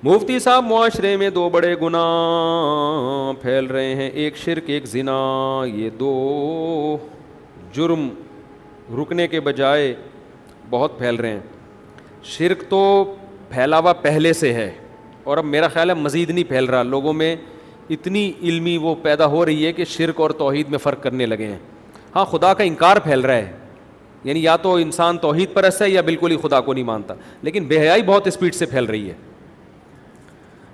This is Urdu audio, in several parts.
مفتی صاحب معاشرے میں دو بڑے گناہ پھیل رہے ہیں، ایک شرک ایک زنا، یہ دو جرم رکنے کے بجائے بہت پھیل رہے ہیں. شرک تو پھیلا ہوا پہلے سے ہے اور اب میرا خیال ہے مزید نہیں پھیل رہا، لوگوں میں اتنی علمی وہ پیدا ہو رہی ہے کہ شرک اور توحید میں فرق کرنے لگے ہیں. ہاں خدا کا انکار پھیل رہا ہے، یعنی یا تو انسان توحید پرست ہے یا بالکل ہی خدا کو نہیں مانتا، لیکن بے حیائی بہت اسپیڈ سے پھیل رہی ہے،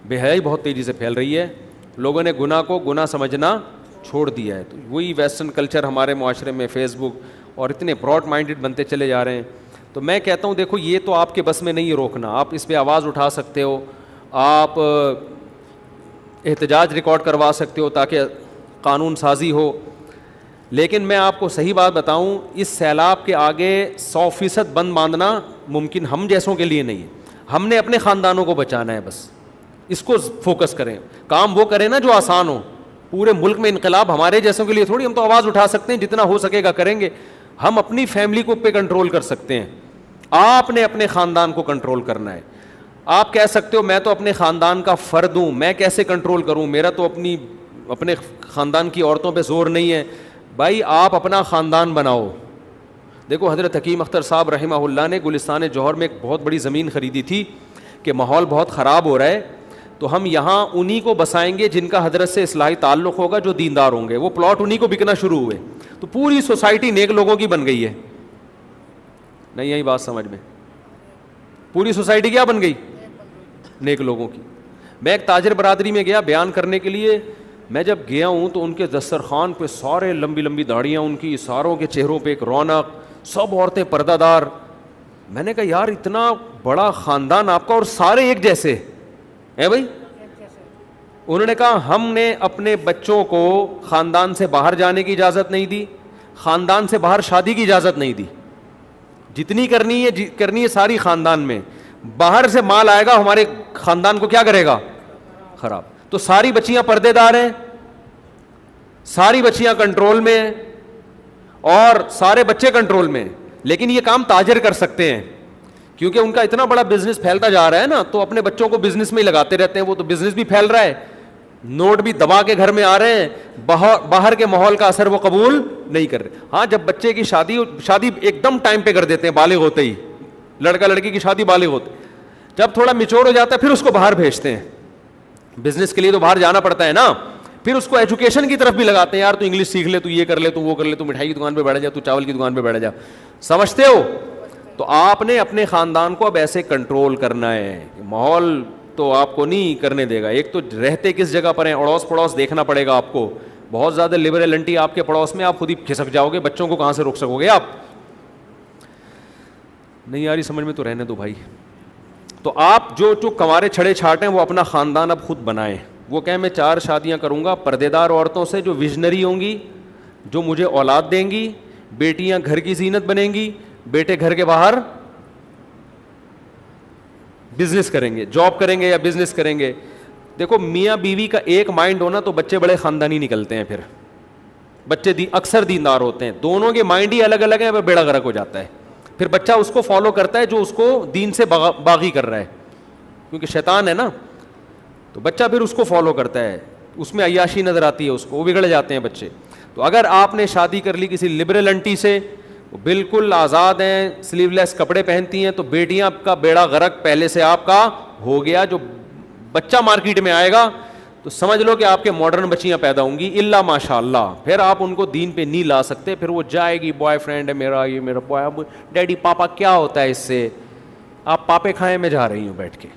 بے حیائی بہت تیزی سے پھیل رہی ہے. لوگوں نے گناہ کو گناہ سمجھنا چھوڑ دیا ہے. تو وہی ویسٹرن کلچر ہمارے معاشرے میں فیس بک اور اتنے براڈ مائنڈڈ بنتے چلے جا رہے ہیں. تو میں کہتا ہوں دیکھو یہ تو آپ کے بس میں نہیں ہے روکنا، آپ اس پہ آواز اٹھا سکتے ہو، آپ احتجاج ریکارڈ کروا سکتے ہو تاکہ قانون سازی ہو. لیکن میں آپ کو صحیح بات بتاؤں، اس سیلاب کے آگے 100% بند باندھنا ممکن ہم جیسوں کے لیے نہیں ہے. ہم نے اپنے خاندانوں کو بچانا ہے، بس اس کو فوکس کریں. کام وہ کریں نا جو آسان ہو. پورے ملک میں انقلاب ہمارے جیسوں کے لیے تھوڑی، ہم تو آواز اٹھا سکتے ہیں، جتنا ہو سکے گا کریں گے. ہم اپنی فیملی کو پہ کنٹرول کر سکتے ہیں، آپ نے اپنے خاندان کو کنٹرول کرنا ہے. آپ کہہ سکتے ہو میں تو اپنے خاندان کا فرد ہوں، میں کیسے کنٹرول کروں، میرا تو اپنے خاندان کی عورتوں پہ زور نہیں ہے. بھائی آپ اپنا خاندان بناؤ. دیکھو حضرت حکیم اختر صاحب رحمہ اللہ نے گلستان جوہر میں ایک بہت بڑی زمین خریدی تھی کہ ماحول بہت خراب ہو رہا ہے، تو ہم یہاں انہی کو بسائیں گے جن کا حضرت سے اصلاحی تعلق ہوگا، جو دیندار ہوں گے. وہ پلاٹ انہی کو بکنا شروع ہوئے، تو پوری سوسائٹی نیک لوگوں کی بن گئی ہے. نہیں یہی بات سمجھ میں، پوری سوسائٹی کیا بن گئی؟ نیک لوگوں کی. میں ایک تاجر برادری میں گیا بیان کرنے کے لیے. میں جب گیا ہوں تو ان کے دسترخوان پہ سارے لمبی لمبی داڑیاں، ان کی ساروں کے چہروں پہ ایک رونق، سب عورتیں پردہ دار. میں نے کہا یار اتنا بڑا خاندان آپ کا اور سارے ایک جیسے ہیں بھائی. انہوں نے کہا ہم نے اپنے بچوں کو خاندان سے باہر جانے کی اجازت نہیں دی، خاندان سے باہر شادی کی اجازت نہیں دی. جتنی کرنی ہے ساری خاندان میں. باہر سے مال آئے گا ہمارے خاندان کو کیا کرے گا؟ خراب. تو ساری بچیاں پردے دار ہیں، ساری بچیاں کنٹرول میں ہیں اور سارے بچے کنٹرول میں ہیں. لیکن یہ کام تاجر کر سکتے ہیں کیونکہ ان کا اتنا بڑا بزنس پھیلتا جا رہا ہے نا، تو اپنے بچوں کو بزنس میں ہی لگاتے رہتے ہیں. وہ تو بزنس بھی پھیل رہا ہے، نوٹ بھی دبا کے گھر میں آ رہے ہیں، باہر کے ماحول کا اثر وہ قبول نہیں کر رہے. ہاں جب بچے کی شادی ایک دم ٹائم پہ کر دیتے ہیں، بالغ ہوتے ہی، لڑکا لڑکی کی شادی بالغ ہوتے، جب تھوڑا میچور ہو جاتا ہے پھر اس کو باہر بھیجتے ہیں. بزنس کے لیے تو باہر جانا پڑتا ہے نا. پھر اس کو ایجوکیشن کی طرف بھی لگاتے ہیں، یار تو انگلش سیکھ لے، تو یہ کر لے، تو وہ کر لے، تو مٹھائی کی دکان پہ بیٹھ جا، تو چاول کی دکان پہ بیٹھ جا. سمجھتے ہو؟ تو آپ نے اپنے خاندان کو اب ایسے کنٹرول کرنا ہے. ماحول تو آپ کو نہیں کرنے دے گا. ایک تو رہتے کس جگہ پر ہیں، اڑوس پڑوس دیکھنا پڑے گا آپ کو. بہت زیادہ لبرل انٹی آپ کے پڑوس میں، آپ خود ہی کھسک جاؤ گے. بچوں کو کہاں سے روک سکو گے آپ؟ نہیں یاری سمجھ میں تو رہنے دو بھائی. تو آپ جو کنوارے چھڑے چھاٹ ہیں وہ اپنا خاندان اب خود بنائیں. وہ کہیں میں 4 شادیاں کروں گا پردے دار عورتوں سے جو ویژنری ہوں گی، جو مجھے اولاد دیں گی. بیٹیاں گھر کی زینت بنیں گی، بیٹے گھر کے باہر بزنس کریں گے، جاب کریں گے یا بزنس کریں گے. دیکھو میاں بیوی کا ایک مائنڈ ہونا تو بچے بڑے خاندانی نکلتے ہیں. پھر بچے اکثر دیندار ہوتے ہیں، دونوں کے مائنڈ ہی الگ الگ ہیں، بیڑا غرق ہو جاتا ہے. پھر بچہ اس کو فالو کرتا ہے جو اس کو دین سے باغی کر رہا ہے، کیونکہ شیطان ہے نا. تو بچہ پھر اس کو فالو کرتا ہے، اس میں عیاشی نظر آتی ہے اس کو، وہ بگڑ جاتے ہیں بچے. تو اگر آپ نے شادی کر لی کسی لبرل انٹی سے، وہ بالکل آزاد ہیں، سلیو لیس کپڑے پہنتی ہیں، تو بیٹیاں کا بیڑا غرق پہلے سے آپ کا ہو گیا. جو بچہ مارکیٹ میں آئے گا تو سمجھ لو کہ آپ کے ماڈرن بچیاں پیدا ہوں گی، الا ماشاء اللہ. پھر آپ ان کو دین پہ نہیں لا سکتے. پھر وہ جائے گی بوائے فرینڈ ہے میرا، یہ میرا بوائے، ڈیڈی پاپا کیا ہوتا ہے اس سے، آپ پاپے کھائے میں جا رہی ہوں بیٹھ کے.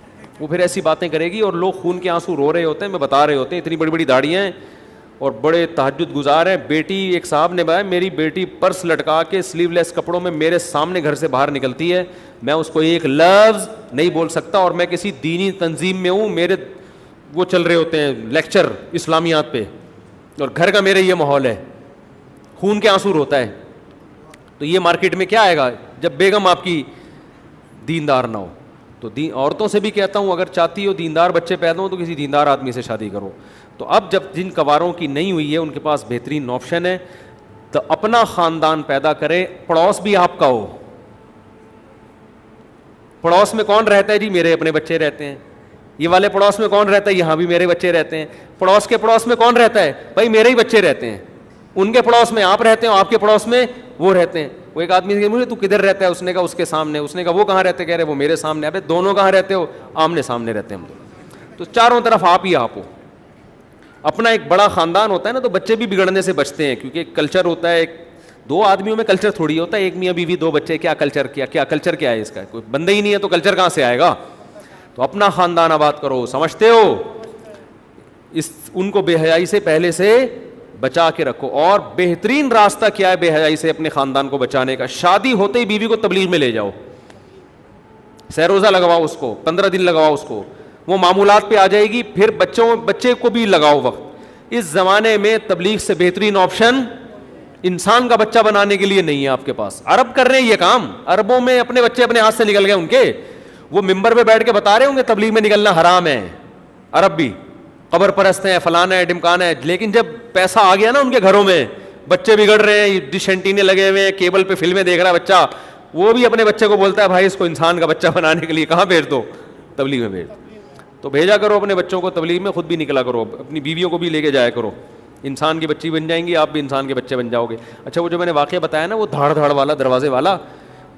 وہ پھر ایسی باتیں کرے گی اور لوگ خون کے آنسو رو رہے ہوتے ہیں، میں بتا رہے ہوتے ہیں، اتنی بڑی بڑی داڑیاں ہیں اور بڑے تہجد گزار ہیں. بیٹی ایک صاحب نے بتایا میری بیٹی پرس لٹکا کے سلیو لیس کپڑوں میں میرے سامنے گھر سے باہر نکلتی ہے، میں اس کو ایک لفظ نہیں بول سکتا، اور میں کسی دینی تنظیم میں ہوں، میرے وہ چل رہے ہوتے ہیں لیکچر اسلامیات پہ، اور گھر کا میرے یہ ماحول ہے، خون کے آنسو روتا ہے. تو یہ مارکیٹ میں کیا آئے گا جب بیگم آپ کی دیندار نہ ہو. تو عورتوں سے بھی کہتا ہوں اگر چاہتی ہو دیندار بچے پیدا ہوں تو کسی دیندار آدمی سے شادی کرو. تو اب جب جن کواروں کی نہیں ہوئی ہے ان کے پاس بہترین آپشن ہے، تو اپنا خاندان پیدا کرے. پڑوس بھی آپ کا ہو. پڑوس میں کون رہتا ہے جی؟ میرے اپنے بچے رہتے ہیں. یہ والے پڑوس میں کون رہتا ہے؟ یہاں بھی میرے بچے رہتے ہیں. پڑوس کے پڑوس میں کون رہتا ہے؟ بھائی میرے ہی بچے رہتے ہیں. ان کے پڑوس میں آپ رہتے ہیں, آپ کے پڑوس میں وہ رہتے ہیں. وہ ایک آدمی نے مجھے تو کدھر رہتا ہے؟ اس نے کہا اس کے سامنے. اس نے کہا وہ کہاں رہتے؟ کہہ رہے وہ میرے سامنے. ابے دونوں کہاں رہتے ہو؟ آمنے سامنے رہتے ہیں ہم دونوں. تو چاروں طرف آپ ہی آپ ہو. اپنا ایک بڑا خاندان ہوتا ہے نا, تو بچے بھی بگڑنے سے بچتے ہیں, کیونکہ ایک کلچر ہوتا ہے. ایک دو آدمیوں میں کلچر تھوڑی ہوتا ہے, ایک میاں بیوی دو بچے, کیا کلچر, کیا کلچر کیا ہے اس کا؟ کوئی بندہ ہی نہیں ہے تو کلچر کہاں سے آئے گا؟ تو اپنا خاندان آباد کرو. سمجھتے ہو؟ ان کو بے حیائی سے پہلے سے بچا کے رکھو. اور بہترین راستہ کیا ہے بے حیائی سے اپنے خاندان کو بچانے کا؟ شادی ہوتے ہی بیوی کو تبلیغ میں لے جاؤ, سہ روزہ لگواؤ اس کو, 15 دن لگواؤ اس کو, وہ معمولات پہ آ جائے گی. پھر بچے کو بھی لگاؤ وقت. اس زمانے میں تبلیغ سے بہترین آپشن انسان کا بچہ بنانے کے لیے نہیں ہے آپ کے پاس. عرب کر رہے ہیں یہ کام, عربوں میں اپنے بچے اپنے ہاتھ سے نکل گئے ان کے. وہ ممبر پہ بیٹھ کے بتا رہے ہوں گے تبلیغ میں نکلنا حرام ہے. عرب بھی قبر پرست ہیں, فلانا ہے, ڈمکانا ہے. لیکن جب پیسہ آ گیا نا ان کے گھروں میں, بچے بگڑ رہے ہیں, ڈش اینٹینے لگے ہوئے ہیں, کیبل پہ فلمیں دیکھ رہا ہے بچہ, وہ بھی اپنے بچے کو بولتا ہے بھائی اس کو انسان کا بچہ بنانے کے لیے کہاں بھیج دو؟ تبلیغ میں بھیج. تو بھیجا کرو اپنے بچوں کو تبلیغ میں, خود بھی نکلا کرو, اپنی بیویوں کو بھی لے کے جایا کرو. انسان کی بچی بن جائیں گی, آپ بھی انسان کے بچے بن جاؤ گے. اچھا وہ جو میں نے واقعہ بتایا نا وہ دھاڑ دھاڑ والا, دروازے والا,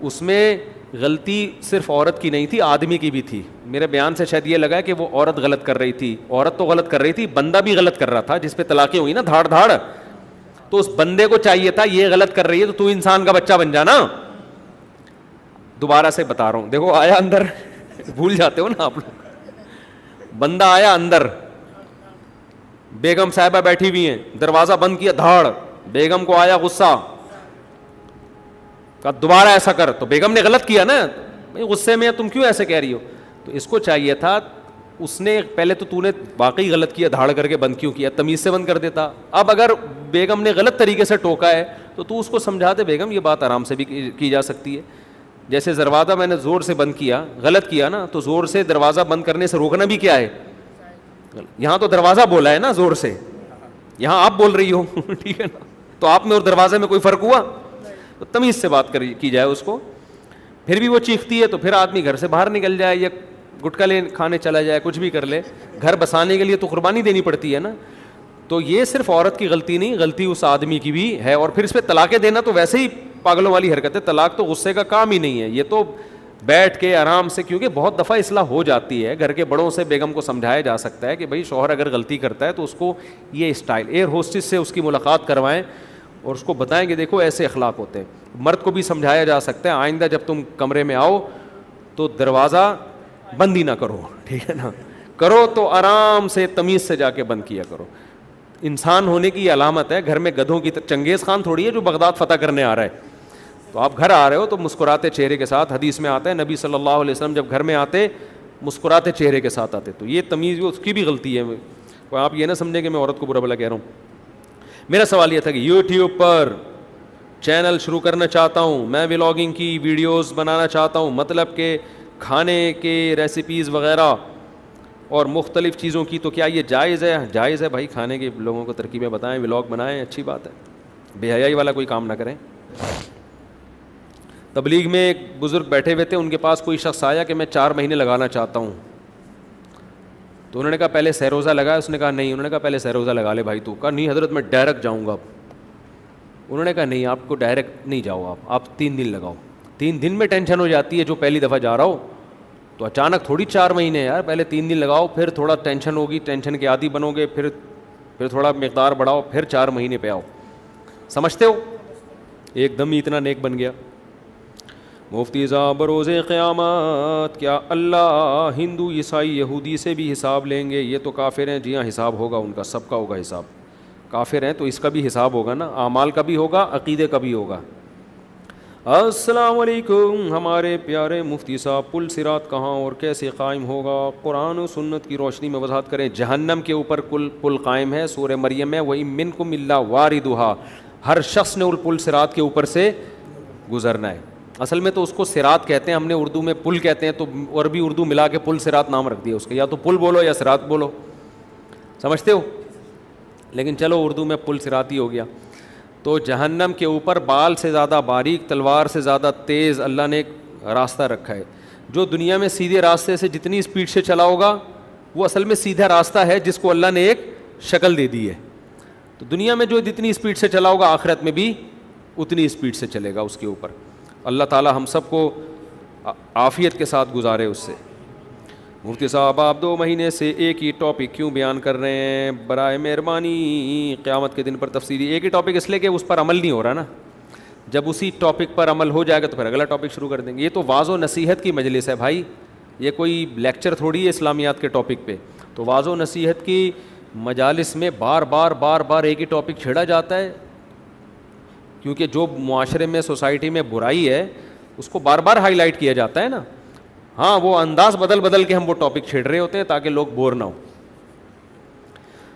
اس میں غلطی صرف عورت کی نہیں تھی, آدمی کی بھی تھی. میرے بیان سے شاید یہ لگا کہ وہ عورت غلط کر رہی تھی. عورت تو غلط کر رہی تھی, بندہ بھی غلط کر رہا تھا جس پہ طلاقیں ہوئی نا دھاڑ دھاڑ. تو اس بندے کو چاہیے تھا یہ غلط کر رہی ہے تو انسان کا بچہ بن جانا. دوبارہ سے بتا رہا ہوں, دیکھو آیا اندر, بھول جاتے ہو نا آپ لوگ. بندہ آیا اندر, بیگم صاحبہ بیٹھی ہوئی ہیں, دروازہ بند کیا, دھاڑ. بیگم کو آیا غصہ, کہا دوبارہ ایسا کر. تو بیگم نے غلط کیا نا, غصے میں تم کیوں ایسے کہہ رہی ہو؟ تو اس کو چاہیے تھا, اس نے پہلے تو نے واقعی غلط کیا, دھاڑ کر کے بند کیوں کیا, تمیز سے بند کر دیتا. اب اگر بیگم نے غلط طریقے سے ٹوکا ہے تو اس کو سمجھا دے بیگم یہ بات آرام سے بھی کی جا سکتی ہے. جیسے دروازہ میں نے زور سے بند کیا, غلط کیا نا, تو زور سے دروازہ بند کرنے سے روکنا بھی کیا ہے؟ یہاں تو دروازہ بولا ہے نا زور سے, یہاں آپ بول رہی ہو, ٹھیک ہے نا. تو آپ میں اور دروازے میں کوئی فرق ہوا؟ تو تمیز سے بات کی جائے اس کو. پھر بھی وہ چیختی ہے تو پھر آدمی گھر سے باہر نکل جائے, یا گٹکا لے کھانے چلا جائے, کچھ بھی کر لے. گھر بسانے کے لیے تو قربانی دینی پڑتی ہے نا. تو یہ صرف عورت کی غلطی نہیں, غلطی اس آدمی کی بھی ہے. اور پھر اس پہ طلاقیں دینا تو ویسے ہی پاگلوں والی حرکت ہے. طلاق تو غصے کا کام ہی نہیں ہے, یہ تو بیٹھ کے آرام سے, کیونکہ بہت دفعہ اصلاح ہو جاتی ہے. گھر کے بڑوں سے بیگم کو سمجھایا جا سکتا ہے کہ بھائی شوہر اگر غلطی کرتا ہے تو اس کو یہ اسٹائل, ایئر ہوسٹس سے اس کی ملاقات کروائیں اور اس کو بتائیں کہ دیکھو ایسے اخلاق ہوتے ہیں. مرد کو بھی سمجھایا جا سکتا ہے آئندہ جب تم کمرے میں آؤ تو دروازہ بند ہی نہ کرو, ٹھیک ہے نا, کرو تو آرام سے تمیز سے جا کے بند کیا کرو. انسان ہونے کی یہ علامت ہے. گھر میں گدھوں کی چنگیز خان تھوڑی ہے جو بغداد فتح کرنے آ رہا ہے. تو آپ گھر آ رہے ہو تو مسکراتے چہرے کے ساتھ, حدیث میں آتا ہے نبی صلی اللہ علیہ وسلم جب گھر میں آتے مسکراتے چہرے کے ساتھ آتے. تو یہ تمیز اس کی بھی غلطی ہے. آپ یہ نہ سمجھیں کہ میں عورت کو برا بھلا کہہ رہا ہوں. میرا سوال یہ تھا کہ یوٹیوب پر چینل شروع کرنا چاہتا ہوں, میں ولاگنگ کی ویڈیوز بنانا چاہتا ہوں, مطلب کہ کھانے کے ریسیپیز وغیرہ اور مختلف چیزوں کی, تو کیا یہ جائز ہے؟ جائز ہے بھائی, کھانے کے لوگوں کو ترکیبیں بتائیں, ولاگ بنائیں, اچھی بات ہے. بے حیائی والا کوئی کام نہ کریں. تبلیغ میں ایک بزرگ بیٹھے ہوئے تھے, ان کے پاس کوئی شخص آیا کہ میں 4 مہینے لگانا چاہتا ہوں. تو انہوں نے کہا پہلے سہ روزہ لگا. اس نے کہا نہیں. انہوں نے کہا پہلے سہ روزہ لگا لے بھائی تو. کہا نہیں حضرت میں ڈائریکٹ جاؤں گا. اب انہوں نے کہا نہیں آپ کو ڈائریکٹ نہیں جاؤ, آپ 3 دن لگاؤ. 3 دن میں ٹینشن ہو جاتی ہے جو پہلی دفعہ جا رہا ہو, تو اچانک تھوڑی 4 مہینے یار, پہلے 3 دن لگاؤ, پھر تھوڑا ٹینشن ہوگی, ٹینشن کے عادی بنو گے, پھر تھوڑا مقدار بڑھاؤ, پھر 4 مہینے پہ آؤ. سمجھتے ہو؟ ایک دم ہی اتنا نیک بن گیا. مفتی صاحب بروز قیامت کیا اللہ ہندو عیسائی یہودی سے بھی حساب لیں گے؟ یہ تو کافر ہیں. جی ہاں حساب ہوگا ان کا, سب کا ہوگا حساب. کافر ہیں تو اس کا بھی حساب ہوگا نا, اعمال کا بھی ہوگا, عقیدے کا بھی ہوگا. السلام علیکم ہمارے پیارے مفتی صاحب, پل صراط کہاں اور کیسے قائم ہوگا؟ قرآن و سنت کی روشنی میں وضاحت کریں. جہنم کے اوپر پل قائم ہے, سورہ مریم میں, وَإِن مِّنكُمْ إِلَّا وَارِدُهَا, ہر شخص نے ان پل صراط کے اوپر سے گزرنا ہے. اصل میں تو اس کو صراط کہتے ہیں, ہم نے اردو میں پل کہتے ہیں, تو عربی اردو ملا کے پل صراط نام رکھ دیا اس کا. یا تو پل بولو یا صراط بولو, سمجھتے ہو؟ لیکن چلو اردو میں پل صراط ہی ہو گیا. تو جہنم کے اوپر بال سے زیادہ باریک, تلوار سے زیادہ تیز اللہ نے ایک راستہ رکھا ہے. جو دنیا میں سیدھے راستے سے جتنی اسپیڈ سے چلا ہوگا وہ اصل میں سیدھا راستہ ہے جس کو اللہ نے ایک شکل دے دی ہے. تو دنیا میں جو جتنی اسپیڈ سے چلا ہوگا آخرت میں بھی اتنی اسپیڈ سے چلے گا اس کے اوپر. اللہ تعالی ہم سب کو عافیت کے ساتھ گزارے اس سے. مفتی صاحب آپ 2 مہینے سے ایک ہی ٹاپک کیوں بیان کر رہے ہیں؟ برائے مہربانی قیامت کے دن پر تفصیلی. ایک ہی ٹاپک اس لیے کہ اس پر عمل نہیں ہو رہا نا. جب اسی ٹاپک پر عمل ہو جائے گا تو پھر اگلا ٹاپک شروع کر دیں گے. یہ تو واعظ و نصیحت کی مجلس ہے بھائی, یہ کوئی لیکچر تھوڑی ہے اسلامیات کے ٹاپک پہ. تو واعظ و نصیحت کی مجالس میں بار بار ایک ہی ٹاپک چھیڑا جاتا ہے, کیونکہ جو معاشرے میں سوسائٹی میں برائی ہے اس کو بار بار ہائی لائٹ کیا جاتا ہے نا. ہاں وہ انداز بدل کے ہم وہ ٹاپک چھیڑ رہے ہوتے ہیں تاکہ لوگ بور نہ ہوں.